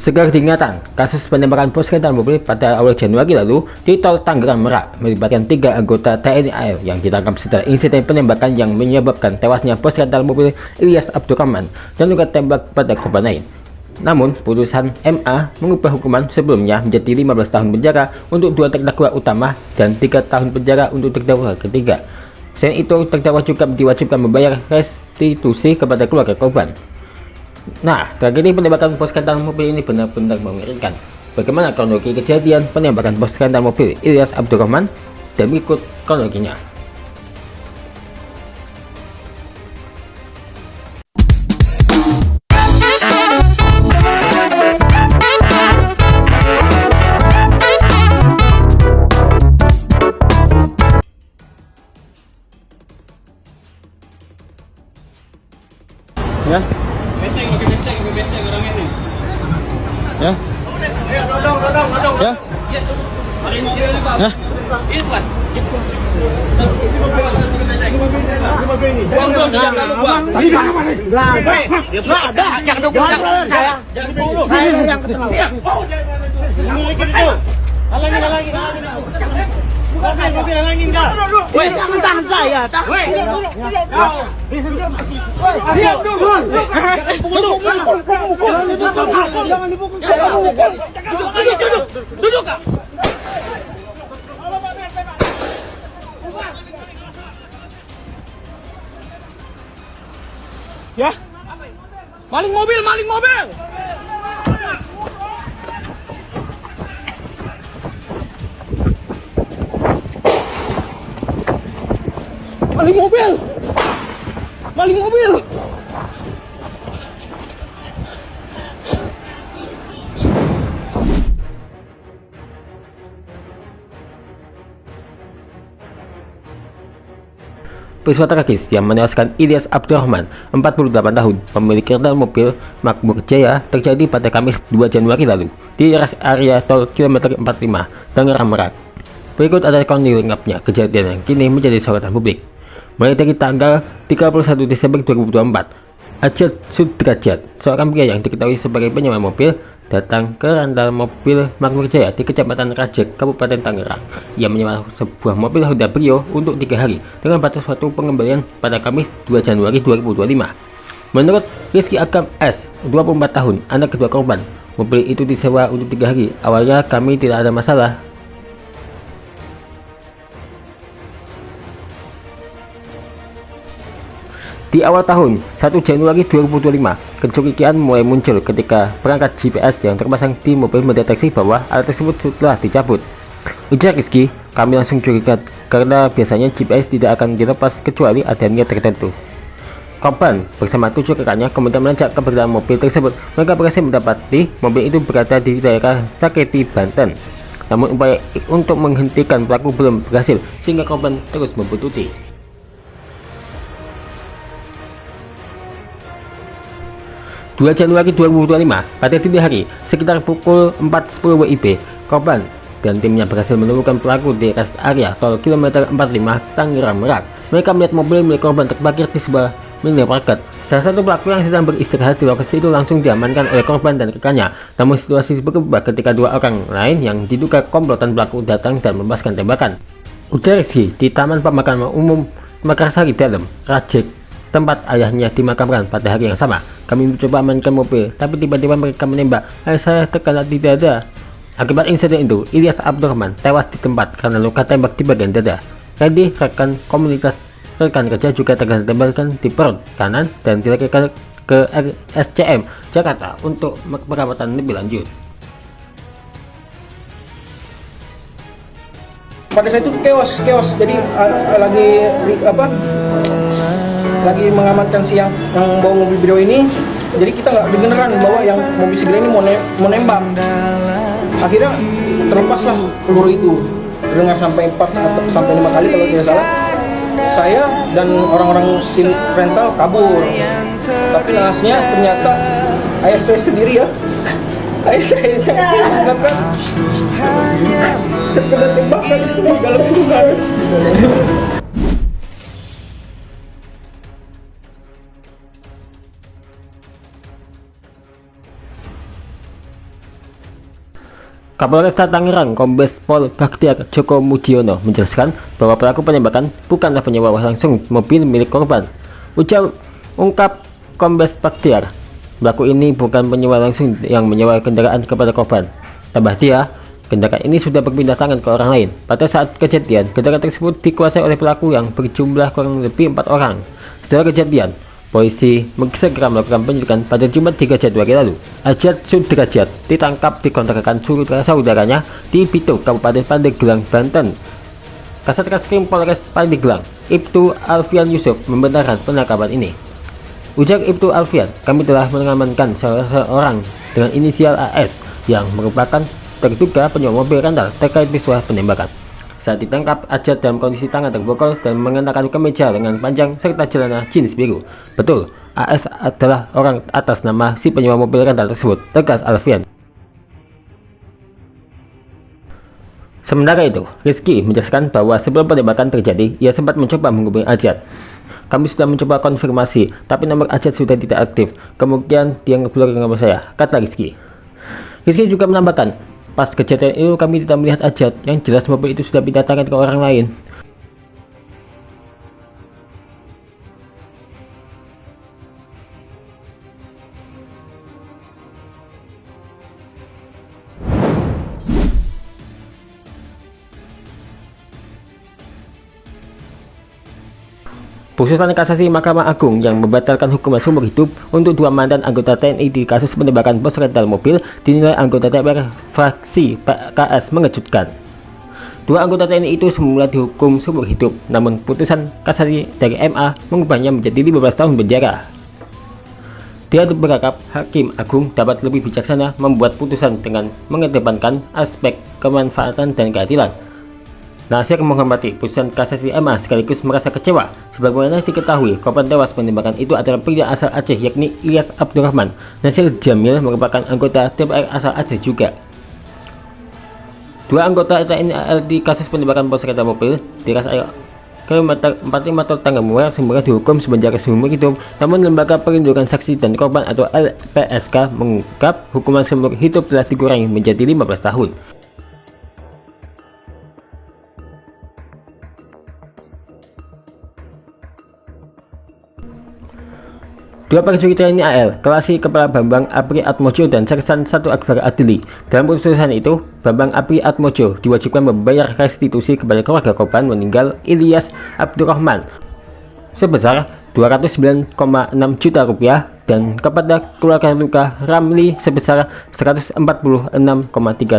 Segar diingatan, kasus penembakan pos rental mobil pada awal Januari lalu di Tol Tangerang Merak melibatkan 3 anggota TNI AL yang ditangkap setelah insiden penembakan yang menyebabkan tewasnya pos rental mobil Ilyas Abdurrahman dan luka tembak pada korban lain. Namun, putusan MA mengubah hukuman sebelumnya menjadi 15 tahun penjara untuk 2 terdakwa utama dan 3 tahun penjara untuk terdakwa ketiga. Selain itu, terdakwa juga diwajibkan membayar restitusi kepada keluarga korban. Nah, tragedi penembakan pos rental mobil ini benar-benar mengerikan. Bagaimana kronologi kejadian penembakan pos rental mobil Ilyas Abdurrahman? Dan berikut kronologinya. Ya. Ya. Ya. Ya. Halangin ka. Weh, jangan tahan saya. Weh. Diam dulu. Jangan dipukul saya. Duduk. Ya. Maling mobil. Maling mobil. Peristiwa tragis yang menewaskan Ilyas Abdurrahman, 48 tahun, pemilik rental mobil Makmur Jaya, terjadi pada Kamis 2 Januari lalu di rest area tol kilometer 45 Tangerang Merak. Berikut ada kronologi lengkapnya kejadian yang kini menjadi sorotan publik. Mulai dari tanggal 31 Desember 2024, Ajat Sudrajat, seorang pria yang diketahui sebagai penyewa mobil, datang ke rental mobil Makmur Jaya di Kecamatan Rajek, Kabupaten Tangerang. Ia menyewa sebuah mobil Honda Brio untuk 3 hari dengan batas waktu pengembalian pada Kamis 2 Januari 2025. Menurut Rizky Agam S, 24 tahun, anak kedua korban, mobil itu disewa untuk 3 hari. Awalnya kami tidak ada masalah. Di awal tahun 1 Januari 2025, kecurigaan mulai muncul ketika perangkat GPS yang terpasang di mobil mendeteksi bahwa alat tersebut telah dicabut. Ujar Rizky, kami langsung curiga karena biasanya GPS tidak akan dilepas kecuali ada niat tertentu. Korban bersama 7 rekannya kemudian melacak keberadaan mobil tersebut. Mereka berhasil mendapati mobil itu berada di daerah Saketi, Banten. Namun upaya untuk menghentikan pelaku belum berhasil sehingga korban terus membuntuti. 2 Januari 2025, pada dini hari, sekitar pukul 4.10 WIB, korban dan timnya berhasil menemukan pelaku di rest area tol kilometer 45 Tangerang Merak. Mereka melihat mobil milik korban terparkir di sebuah minimarket. Salah satu pelaku yang sedang beristirahat di lokasi itu langsung diamankan oleh korban dan rekannya. Namun situasi berubah ketika 2 orang lain yang diduga komplotan pelaku datang dan melepaskan tembakan. Ujar Rizky di Taman Pemakaman Umum Mekarsari Dalam, Rajek, tempat ayahnya dimakamkan pada hari yang sama. Kami mencoba amankan mobil, tapi tiba-tiba mereka menembak. Ayah saya terkena di dada. Akibat insiden itu, Ilyas Abdurrahman tewas di tempat karena luka tembak di bagian dada. Randy, rekan kerja juga terkena tembakan di perut kanan dan dilarikan ke RSCM Jakarta untuk perawatan lebih lanjut. Pada saat itu chaos. Jadi lagi mengamankan siang yang bawa mobil Brio ini. Jadi kita nggak dengeran bahwa yang mobil segera ini mau nembak. Akhirnya terlepaslah peluru itu. Terdengar sampai 4 atau sampai 5 kali kalau tidak salah. Saya dan orang-orang tim rental kabur. Tapi nahasnya ternyata ayah saya sendiri ya. Ayah saya mengatakan terkena tembakan di dalam rumah. Kapolresta Tangerang Kombes Pol Baktiar Joko Mudiono menjelaskan bahwa pelaku penembakan bukanlah penyewa langsung mobil milik korban. Ungkap Kombes Baktiar, pelaku ini bukan penyewa langsung yang menyewa kendaraan kepada korban. Tambah dia, kendaraan ini sudah berpindah tangan ke orang lain. Pada saat kejadian, kendaraan tersebut dikuasai oleh pelaku yang berjumlah kurang lebih 4 orang. Setelah kejadian, polisi segera melakukan penyelidikan. Pada Jumat 3 Januari lalu, Ajat Sudrajat ditangkap di kontrakan saudaranya di Bitung, Kabupaten Pandeglang, Banten. Kasat Reskrim Polres Pandeglang, Ibtu Alfian Yusuf, membenarkan penangkapan ini. Ujar Ibtu Alfian, kami telah mengamankan salah seorang dengan inisial AS yang merupakan terduga penyewa mobil rental terkait peristiwa penembakan. Saat ditangkap, Ajat dalam kondisi tangan terpukul dan mengenakan kemeja lengan panjang serta celana jeans biru. Betul, AS adalah orang atas nama si penyewa mobil rental tersebut, tegas Alfian. Sementara itu, Rizky menjelaskan bahwa sebelum penembakan terjadi, ia sempat mencoba menghubungi Ajat. Kami sudah mencoba konfirmasi, tapi nomor Ajat sudah tidak aktif. Kemudian dia ngeblok nomor saya, kata Rizky. Rizky juga menambahkan, pas kejadian itu kami tidak melihat Ajat, yang jelas mobil itu sudah pindah tangan ke orang lain. Putusan kasasi Mahkamah Agung yang membatalkan hukuman seumur hidup untuk 2 mantan anggota TNI di kasus penembakan bos rental mobil dinilai anggota DPR fraksi PKS mengejutkan. 2 anggota TNI itu semula dihukum seumur hidup, namun putusan kasasi dari MA mengubahnya menjadi 15 tahun penjara. Dia berharap Hakim Agung dapat lebih bijaksana membuat putusan dengan mengedepankan aspek kemanfaatan dan keadilan. Nasir menghormati putusan kasasi MA sekaligus merasa kecewa. Sebagaimana diketahui, korban tewas penembakan itu adalah pria asal Aceh yakni Ilyas Abdurrahman. Nasir Jamil merupakan anggota DPR asal Aceh juga. 2 anggota TNI AL di kasus penembakan pos kereta mobil di ras area kilometer 45 Tol Tanggamuara semula dihukum sepenjara seumur hidup. Namun Lembaga Perlindungan Saksi dan Korban atau LPSK mengungkap hukuman seumur hidup telah dikurangi menjadi 15 tahun. Dua prajurit TNI AL, Kelasi Kepala Bambang Apri Atmojo dan Sersan 1 Akbar Adli. Dalam putusan itu, Bambang Apri Atmojo diwajibkan membayar restitusi kepada keluarga korban meninggal Ilyas Abdurrahman sebesar 209,6 juta rupiah dan kepada keluarga luka Ramli sebesar 146,3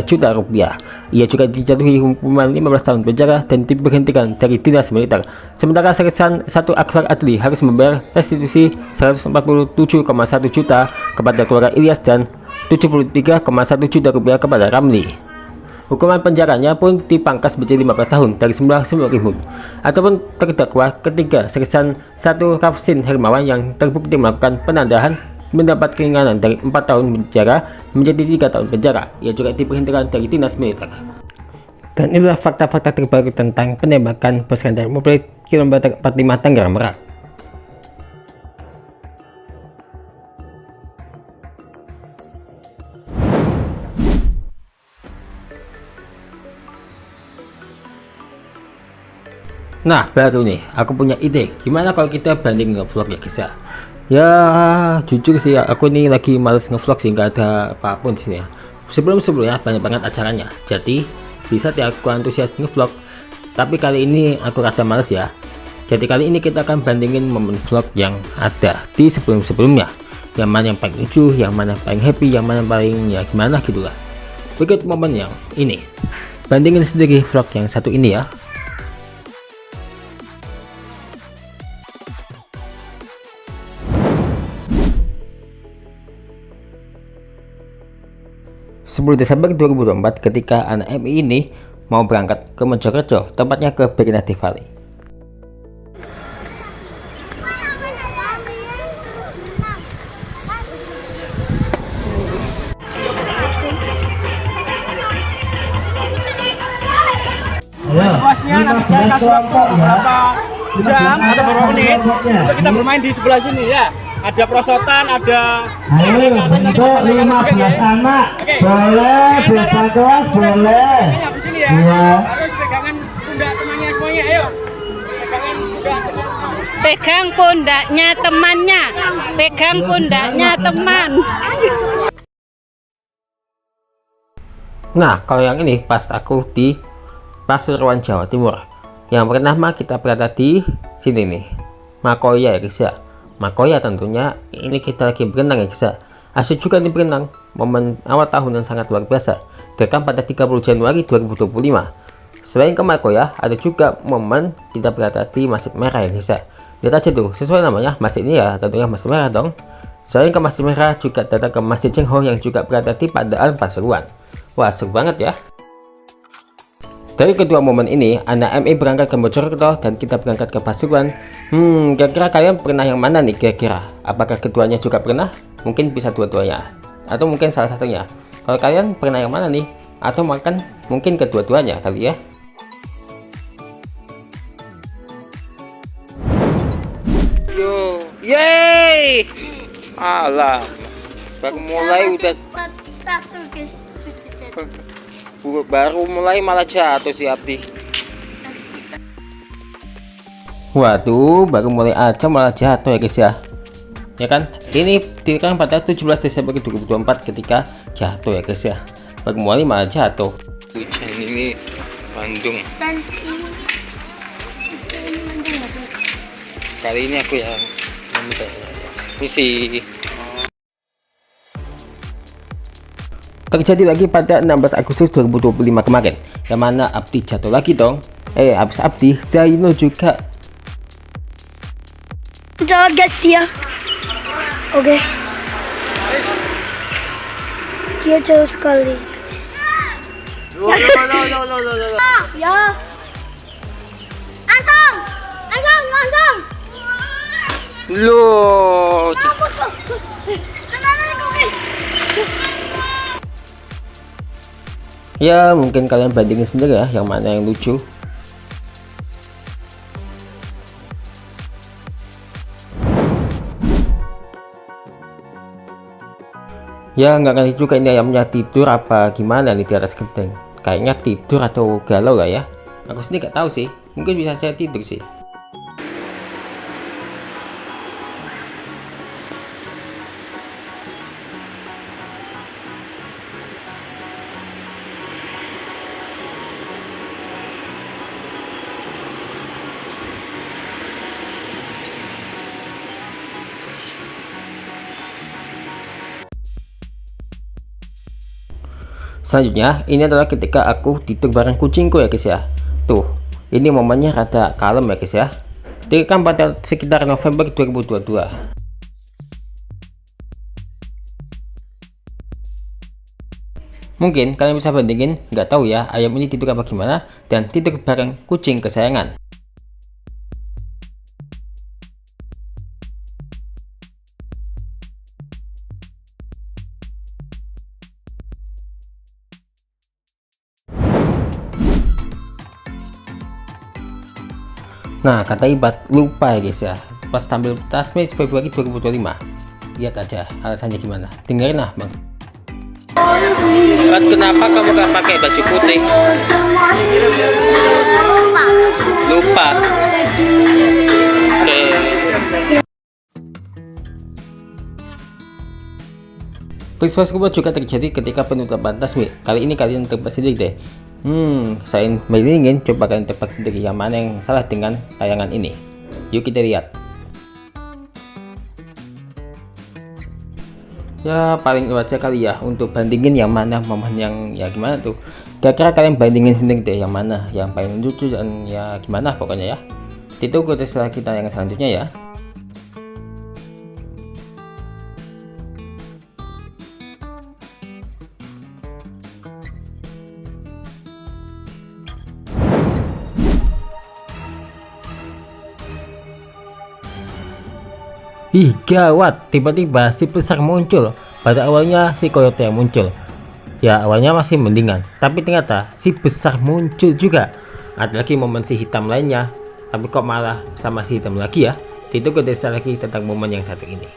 juta rupiah. Ia juga dijatuhi hukuman 15 tahun penjara dan diberhentikan dari dinas militer. Sementara Sersan 1 Akbar Adli harus membayar restitusi 147,1 juta kepada keluarga Ilyas dan 73,1 juta rupiah kepada Ramli. Hukuman penjaranya pun dipangkas menjadi 15 tahun dari semula seumur hidup. Adapun terdakwa ketiga Sersan 1 Rafsin Hermawan yang terbukti melakukan penadahan mendapat keringanan dari 4 tahun penjara menjadi 3 tahun penjara. Ia juga diberhentikan dari dinas militer. Dan inilah fakta-fakta terbaru tentang penembakan bos rental mobil kilometer 45 Tangerang Merak. Nah, baru nih, aku punya ide. Gimana kalau kita banding ngevlog ya guys ya? Ya, jujur sih ya, aku nih lagi males ngevlog sih, nggak ada apapun di sini ya. Sebelumnya banyak banget acaranya, jadi bisa tiap aku antusias ngevlog. Tapi kali ini aku rada males ya. Jadi kali ini kita akan bandingin momen vlog yang ada di sebelumnya. Yang mana yang paling lucu, yang mana yang paling happy, yang mana yang paling ya gimana gitulah. Berikut momen yang ini. Bandingin sendiri vlog yang satu ini ya. Desember 2024 ketika anak MI ini mau berangkat ke Mojokerto, tempatnya ke Bernadi Valley. Situasinya nanti kita kasih waktu beberapa jam atau beberapa menit untuk kita bermain di sebelah sini ya. ada prosotan, ada Ayo untuk 15 anak boleh beda kelas boleh. habis ini ya. Iya. Harus pegangan pundak temannya semuanya, ayo. Pegangan pundak teman. Pegang pundaknya temannya, pegang pundaknya teman. Nah, kalau yang ini pas aku di Pasuruan, Jawa Timur. Yang pertama kita berada di sini nih, Makoya ya guys ya. Makoya tentunya ini kita lagi berenang ya guys ya. Asik juga nih berenang, momen awal tahun yang sangat luar biasa. Direkam pada 30 Januari 2025. Selain ke Makoya, ada juga momen kita berada di Masjid Merah ya guys ya. Lihat aja tuh, sesuai namanya masjid ini ya, tentunya Masjid Merah dong. Selain ke Masjid Merah, juga datang ke Masjid Cengho yang juga berada di Pandaan Pasuruan. Wah, seru banget ya. Dari kedua momen ini, anak MI berangkat ke Mojokerto dan kita berangkat ke Pasuruan. Kira-kira kalian pernah yang mana nih kira-kira? Apakah keduanya juga pernah? Mungkin bisa dua-duanya, atau mungkin salah satunya. Kalau kalian pernah yang mana nih? Atau makan mungkin kedua-duanya kali ya. Yo, yeay! Alah, baru mulai udah baru mulai malah jatuh si Abdi. Waduh, baru mulai aja malah jatuh ya guys ya. Ya kan, ini direkam pada 17 Desember 2024 ketika jatuh ya guys ya. Baru mulai malah jatuh. Hujan ini Bandung. Kali ini aku yang misi. Terjadi lagi pada 16 Agustus 2025 kemarin, yang mana Abdi jatuh lagi dong. Habis Abdi, Zaino juga. Jangan gas dia. Oke. Dia jauh sekali, guys. Ya. Antam. Loh. Ya, mungkin kalian bandingin sendiri ya, yang mana yang lucu. Ya, nggak ngerti juga ini ayamnya tidur apa gimana nih di atas genteng. Kayaknya tidur atau galau lah ya. Aku sendiri nggak tahu sih, mungkin bisa saya tidur sih. Selanjutnya, ini adalah ketika aku tidur bareng kucingku ya guys ya. Tuh, ini momennya rada kalem ya guys ya. Direkam pada sekitar November 2022. Mungkin kalian bisa bandingin, nggak tahu ya ayam ini tidur apa gimana, dan tidur bareng kucing kesayangan. Nah, kata Ibat lupa ya guys ya, pas tampil Tasmis Februari 2025. Lihat aja alasannya gimana, dengerin lah bang. Ibat, kenapa kamu gak pakai baju putih? Lupa. Oke. Peristiwa serupa juga terjadi ketika penutupan Tasmi. Kali ini kalian tebak sendiri deh. Saya ingin coba kalian tebak sendiri yang mana yang salah dengan tayangan ini. Yuk kita lihat. Ya paling wajar kali ya untuk bandingin yang mana momen yang ya gimana tuh. Kira-kira kalian bandingin sendiri deh yang mana yang paling lucu dan ya gimana pokoknya ya. Ditunggu setelah kita yang selanjutnya ya. Ih gawat, tiba-tiba si besar muncul. Pada awalnya si Coyote yang muncul. Ya awalnya masih mendingan, tapi ternyata si besar muncul juga. Ada lagi momen si hitam lainnya, tapi kok malah sama si hitam lagi ya. Itu kedesa lagi tentang momen yang satu ini.